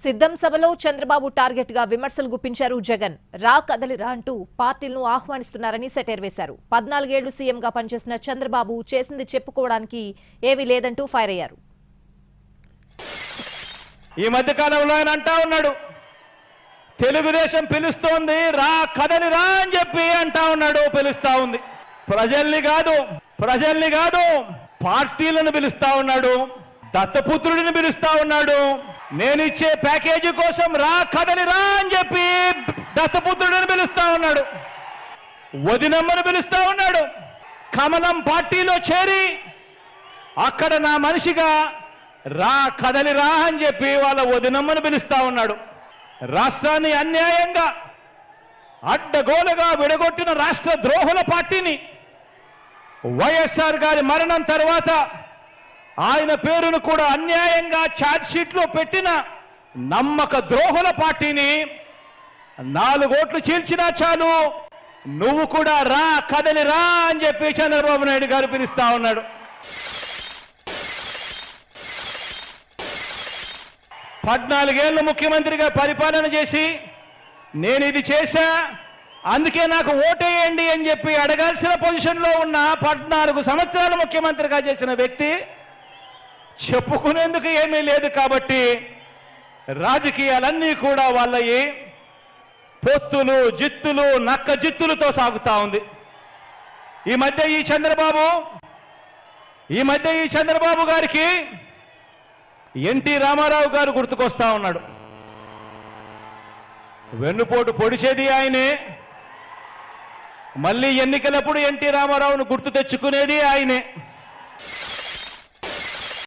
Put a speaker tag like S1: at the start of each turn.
S1: సిద్ధం సభలో చంద్రబాబు టార్గెట్ గా విమర్శలు గుప్పించారు జగన్. రా కదలిరా అంటూ పార్టీలను ఆహ్వానిస్తున్నారని సెటైర్ వేశారు. 14 ఏళ్లు సీఎంగా పనిచేసిన చంద్రబాబు చేసింది చెప్పుకోవడానికి ఏవీ లేదంటూ ఫైర్ అయ్యారు.
S2: ఈ మధ్య కాలంలో ఆయన అంటా ఉన్నాడు, తెలుగుదేశం పిలుస్తోంది రా కదలిరా అని చెప్పి అంటా ఉన్నాడు. పిలుస్తా ఉంది. ప్రజల్ని కాదు పార్టీలను పిలుస్తా ఉన్నాడు. దత్తపుత్రుడిని పిలుస్తా ఉన్నాడు. నేనిచ్చే ప్యాకేజీ కోసం రా కదలిరా అని చెప్పి దత్తపుత్రుడిని పిలుస్తా ఉన్నాడు. వదినమ్మను పిలుస్తా ఉన్నాడు. కమలం పార్టీలో చేరి అక్కడ నా మనిషిగా రా కదలిరా అని చెప్పి వాళ్ళ వదినమ్మను పిలుస్తా ఉన్నాడు. రాష్ట్రాన్ని అన్యాయంగా అడ్డగోలుగా విడగొట్టిన రాష్ట్ర ద్రోహుల పార్టీని వైఎస్ఆర్ గారి మరణం తర్వాత ఆయన పేరును కూడా అన్యాయంగా ఛార్జ్షీట్లో పెట్టిన నమ్మక ద్రోహుల పార్టీని 4 ఓట్లు చీల్చినా చాలు నువ్వు కూడా రా కదలిరా అని చెప్పి చంద్రబాబు నాయుడు గారు పిలుస్తా ఉన్నాడు. 14 ఏళ్ళు ముఖ్యమంత్రిగా పరిపాలన చేసి నేను ఇది చేశా అందుకే నాకు ఓటేయండి అని చెప్పి అడగాల్సిన పొజిషన్లో ఉన్న 14 సంవత్సరాలు ముఖ్యమంత్రిగా చేసిన వ్యక్తి చెప్పుకునేందుకు ఏమీ లేదు కాబట్టి రాజకీయాలన్నీ కూడా వాళ్ళయి పొత్తులు జిత్తులు నక్క జిత్తులతో సాగుతా ఉంది. ఈ మధ్య ఈ చంద్రబాబు గారికి ఎన్టీ రామారావు గారు గుర్తుకొస్తా ఉన్నాడు. వెన్నుపోటు పొడిచేది ఆయనే, మళ్ళీ ఎన్నికలప్పుడు ఎన్టీ రామారావును గుర్తు తెచ్చుకునేది ఆయనే.